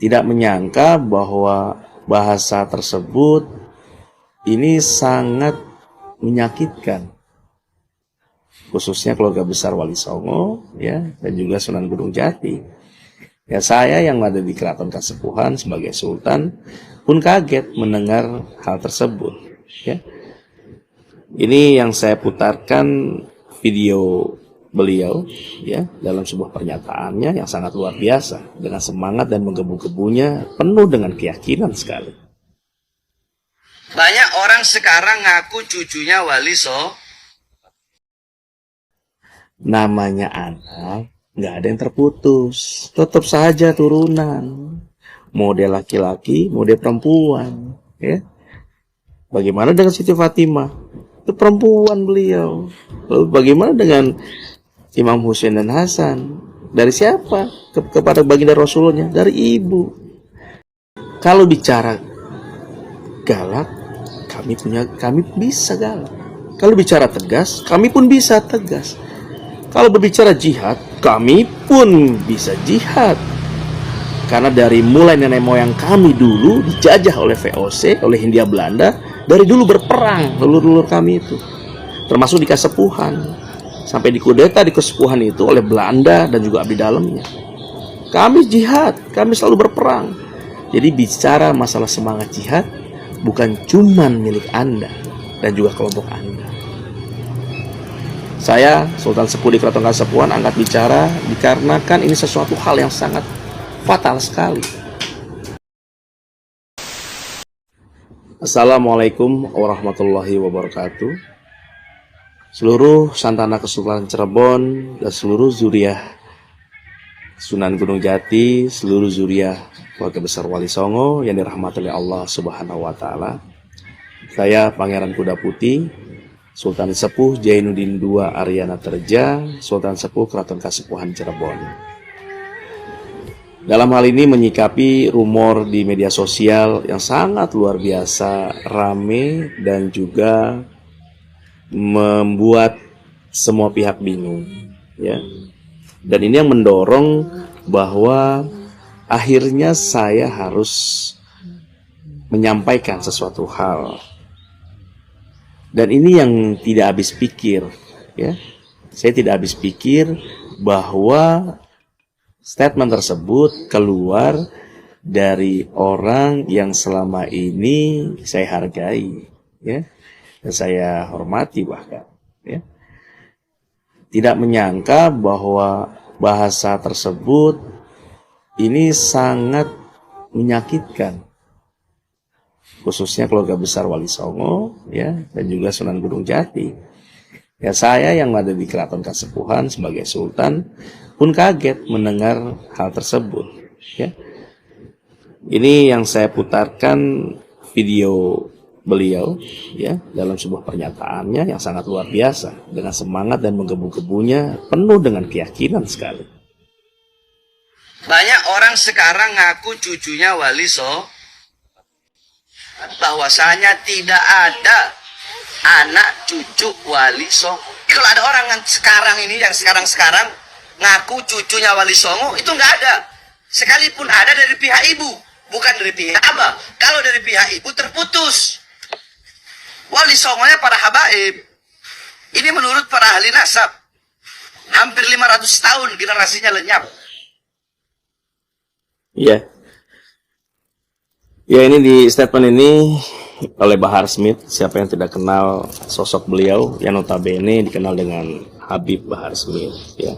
tidak menyangka bahwa bahasa tersebut ini sangat menyakitkan, khususnya keluarga besar Wali Songo, ya, dan juga Sunan Gunung Jati. Ya, saya yang ada di Keraton Kasepuhan sebagai Sultan pun kaget mendengar hal tersebut. Ya, ini yang saya putarkan video beliau, ya, dalam sebuah pernyataannya yang sangat luar biasa, dengan semangat dan menggebu-gebunya penuh dengan keyakinan sekali. Banyak orang sekarang ngaku cucunya Wali Songo. Namanya anak, nggak ada yang terputus, tetap saja turunan, mode laki-laki, mode perempuan, ya. Bagaimana dengan Siti Fatimah? Itu perempuan beliau. Lalu bagaimana dengan Imam Husain dan Hasan? Dari siapa? Kepada baginda Rasulnya? Dari ibu. Kalau bicara galak, kami bisa galak. Kalau bicara tegas, kami pun bisa tegas. Kalau berbicara jihad, kami pun bisa jihad. Karena dari mulai nenek moyang kami dulu dijajah oleh VOC, oleh Hindia Belanda, dari dulu berperang leluhur kami itu. Termasuk di Kasepuhan. Sampai dikudeta di Kasepuhan itu oleh Belanda dan juga abdi dalamnya. Kami jihad, kami selalu berperang. Jadi bicara masalah semangat jihad bukan cuman milik Anda dan juga kelompok Anda. Saya, Sultan Sepuh di Keraton Kasepuhan, angkat bicara dikarenakan ini sesuatu hal yang sangat fatal sekali. Assalamualaikum warahmatullahi wabarakatuh. Seluruh Santana Kesultanan Cirebon dan seluruh zuriah Sunan Gunung Jati, seluruh zuriah keluarga besar Wali Songo yang dirahmati oleh Allah Subhanahu wa Ta'ala. Saya Pangeran Kuda Putih, Sultan Sepuh Jainuddin II Aryana Terja, Sultan Sepuh Keraton Kasepuhan Cirebon. Dalam hal ini menyikapi rumor di media sosial yang sangat luar biasa rame dan juga membuat semua pihak bingung, ya. Dan ini yang mendorong bahwa akhirnya saya harus menyampaikan sesuatu hal. Dan ini yang tidak habis pikir, ya. Saya tidak habis pikir bahwa statement tersebut keluar dari orang yang selama ini saya hargai, ya, dan saya hormati bahkan, ya. Tidak menyangka bahwa bahasa tersebut ini sangat menyakitkan, khususnya keluarga besar Wali Songo, ya, dan juga Sunan Gunung Jati. Ya, saya yang ada di Keraton Kasepuhan sebagai Sultan pun kaget mendengar hal tersebut, ya. Ini yang saya putarkan video beliau, ya, dalam sebuah pernyataannya yang sangat luar biasa, dengan semangat dan menggebu-gebunya penuh dengan keyakinan sekali. Banyak orang sekarang ngaku cucunya Wali Songo, bahwasanya tidak ada anak cucu Wali Songo. Kalau ada orang yang sekarang ini, yang sekarang ngaku cucunya Wali Songo, itu nggak ada. Sekalipun ada dari pihak ibu, bukan dari pihak abah. Kalau dari pihak ibu terputus. Wali Songonya para habaib. Ini menurut para ahli nasab. Hampir 500 tahun generasinya lenyap. Iya. Ya, ini di statement ini oleh Bahar Smith. Siapa yang tidak kenal sosok beliau yang notabene dikenal dengan Habib Bahar Smith, ya.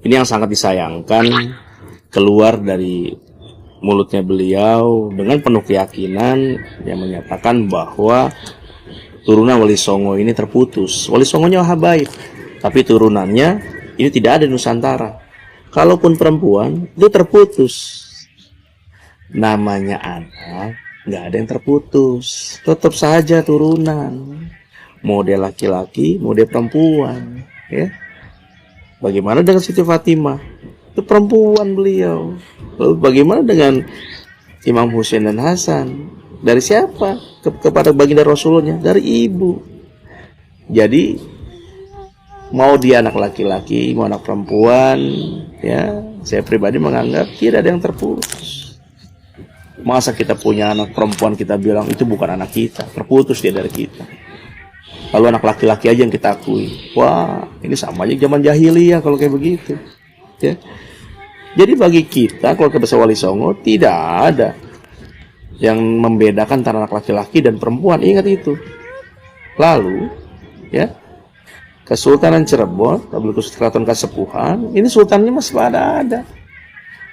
Ini yang sangat disayangkan keluar dari mulutnya beliau dengan penuh keyakinan yang menyatakan bahwa turunan Wali Songo ini terputus. Wali Songonya habaib, tapi turunannya ini tidak ada di Nusantara. Kalaupun perempuan itu terputus. Namanya anak, nggak ada yang terputus, tetap saja turunan, mode laki-laki, mode perempuan, ya. Bagaimana dengan Siti Fatimah? Itu perempuan beliau. Lalu bagaimana dengan Imam Husain dan Hasan? Dari siapa? Kepada baginda Rasulnya? Dari ibu. Jadi mau dia anak laki-laki, mau anak perempuan, ya, saya pribadi menganggap tidak ada yang terputus. Masa kita punya anak perempuan kita bilang itu bukan anak kita, terputus dia dari kita. Lalu anak laki-laki aja yang kita akui. Wah, ini sama aja zaman jahiliyah kalau kayak begitu. Ya. Jadi bagi kita keluarga besar Wali Songo tidak ada yang membedakan antara anak laki-laki dan perempuan. Ingat itu. Lalu, ya, Kesultanan Cirebon, Keraton Kasepuhan, ini sultannya masih ada.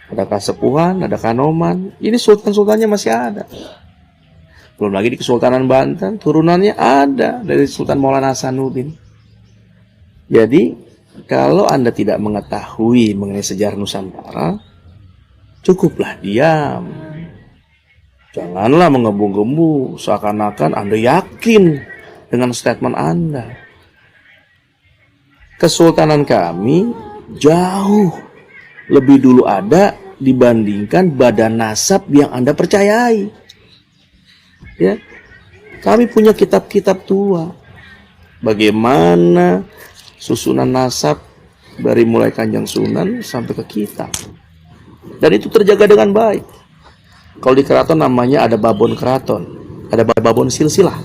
Ada Kasepuhan, ada Kanoman, ini sultan-sultannya masih ada. Belum lagi di Kesultanan Banten, turunannya ada dari Sultan Maulana Hasanuddin. Jadi, kalau Anda tidak mengetahui mengenai sejarah Nusantara, cukuplah diam. Janganlah menggembu-gembu, seakan-akan Anda yakin dengan statement Anda. Kesultanan kami jauh lebih dulu ada dibandingkan badan nasab yang Anda percayai. Ya, kami punya kitab-kitab tua. Bagaimana susunan nasab dari mulai Kanjeng Sunan sampai ke kita. Dan itu terjaga dengan baik. Kalau di keraton namanya ada babon keraton, ada babon silsilah.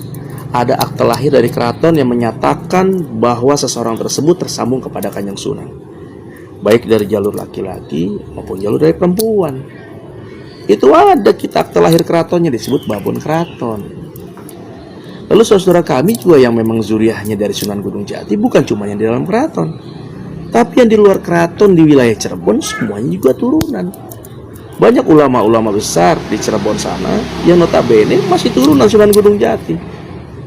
Ada akte lahir dari keraton yang menyatakan bahwa seseorang tersebut tersambung kepada Kanjeng Sunan. Baik dari jalur laki-laki maupun jalur dari perempuan. Itu ada kita akte lahir keratonnya disebut babon keraton. Lalu saudara kami juga yang memang zuriahnya dari Sunan Gunung Jati bukan cuma yang di dalam keraton, tapi yang di luar keraton di wilayah Cirebon semuanya juga turunan. Banyak ulama-ulama besar di Cirebon sana yang notabene masih turunan Sunan Gunung Jati.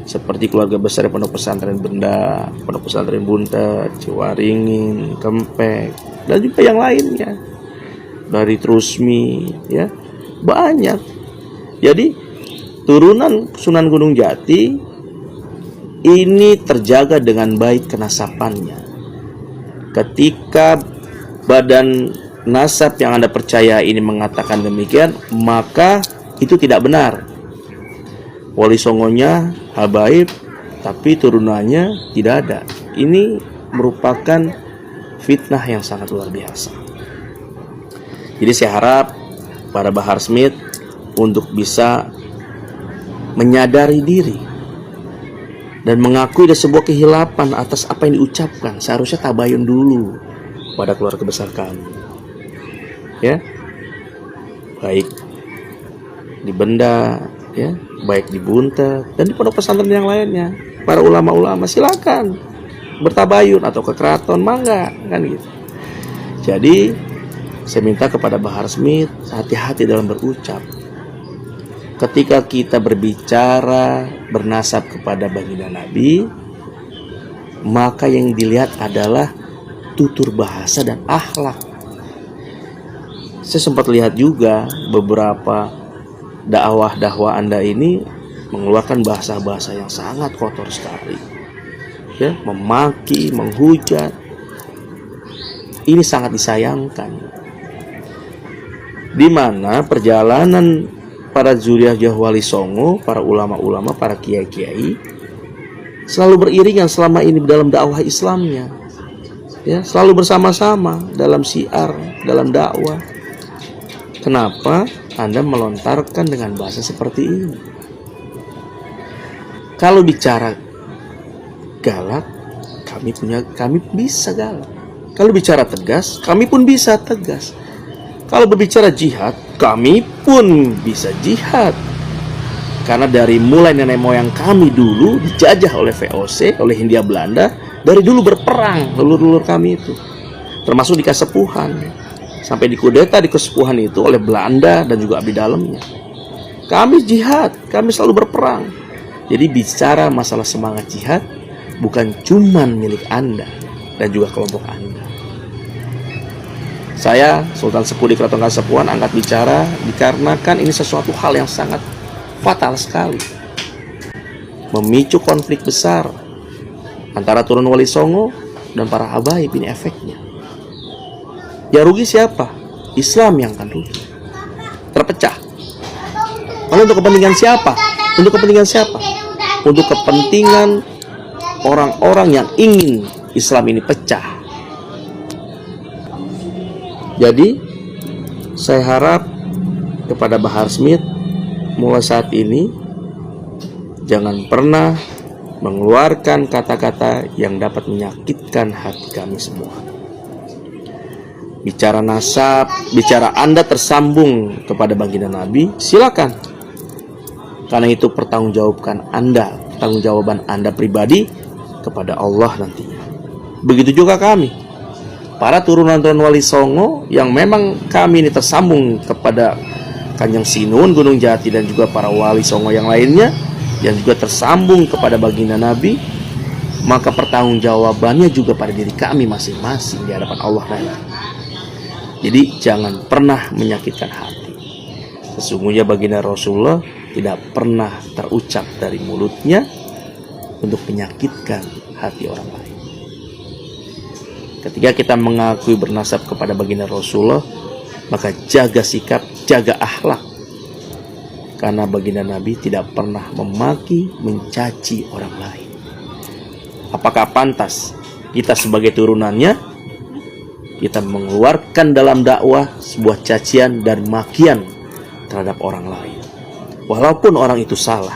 Seperti keluarga besar Pondok Pesantren Benda, Pondok Pesantren Buntet, Ciwaringin, Kempek, dan juga yang lainnya. Dari Trusmi, ya. Banyak. Jadi turunan Sunan Gunung Jati ini terjaga dengan baik kenasapannya. Ketika badan nasab yang Anda percaya ini mengatakan demikian, maka itu tidak benar. Wali Songonya habaib, tapi turunannya tidak ada. Ini merupakan fitnah yang sangat luar biasa. Jadi saya harap para Bahar Smith untuk bisa menyadari diri dan mengakui ada sebuah kehilapan atas apa yang diucapkan. Seharusnya tabayun dulu pada keluarga besar kami, ya, baik di Benda, ya, baik di Buntet dan di pondok pesantren yang lainnya. Para ulama-ulama silakan bertabayun atau ke keraton, mangga, kan gitu. Jadi saya minta kepada Bahar Smith hati-hati dalam berucap. Ketika kita berbicara bernasab kepada baginda Nabi, maka yang dilihat adalah tutur bahasa dan akhlak. Saya sempat lihat juga beberapa dakwah Anda ini mengeluarkan bahasa-bahasa yang sangat kotor sekali, ya, memaki, menghujat. Ini sangat disayangkan. Di mana perjalanan para zuriat Wali Songo, para ulama-ulama, para kiai-kiai selalu beriringan selama ini dalam dakwah Islamnya, ya, selalu bersama-sama dalam syiar, dalam dakwah. Kenapa Anda melontarkan dengan bahasa seperti ini? Kalau bicara galak, kami bisa galak. Kalau bicara tegas, kami pun bisa tegas. Kalau berbicara jihad, kami pun bisa jihad. Karena dari mulai nenek moyang kami dulu dijajah oleh VOC, oleh Hindia Belanda, dari dulu berperang leluhur kami itu. Termasuk di Kasepuhan. Sampai dikudeta di Kasepuhan itu oleh Belanda dan juga abdi dalamnya. Kami jihad, kami selalu berperang. Jadi bicara masalah semangat jihad bukan cuman milik Anda dan juga kelompok Anda. Saya, Sultan Sepuh di Keraton Kasepuhan, angkat bicara dikarenakan ini sesuatu hal yang sangat fatal sekali. Memicu konflik besar antara turun Wali Songo dan para habaib, ini efeknya. Ya rugi siapa? Islam yang akan rugi. Terpecah. Lalu untuk kepentingan siapa? Untuk kepentingan siapa? Untuk kepentingan orang-orang yang ingin Islam ini pecah. Jadi saya harap kepada Bahar Smith, mulai saat ini jangan pernah mengeluarkan kata-kata yang dapat menyakitkan hati kami semua. Bicara nasab, bicara Anda tersambung kepada baginda Nabi, silakan. Karena itu pertanggungjawaban Anda pribadi kepada Allah nantinya. Begitu juga kami, para turunan-turunan Wali Songo yang memang kami ini tersambung kepada Kanjeng Sinun, Gunung Jati, dan juga para Wali Songo yang lainnya yang juga tersambung kepada baginda Nabi, maka pertanggungjawabannya juga pada diri kami masing-masing di hadapan Allah nanti. Jadi jangan pernah menyakitkan hati. Sesungguhnya baginda Rasulullah tidak pernah terucap dari mulutnya untuk menyakitkan hati orang lain. Ketika kita mengakui bernasab kepada baginda Rasulullah, maka jaga sikap, jaga akhlak. Karena baginda Nabi tidak pernah memaki, mencaci orang lain. Apakah pantas kita sebagai turunannya, kita mengeluarkan dalam dakwah sebuah cacian dan makian terhadap orang lain, walaupun orang itu salah?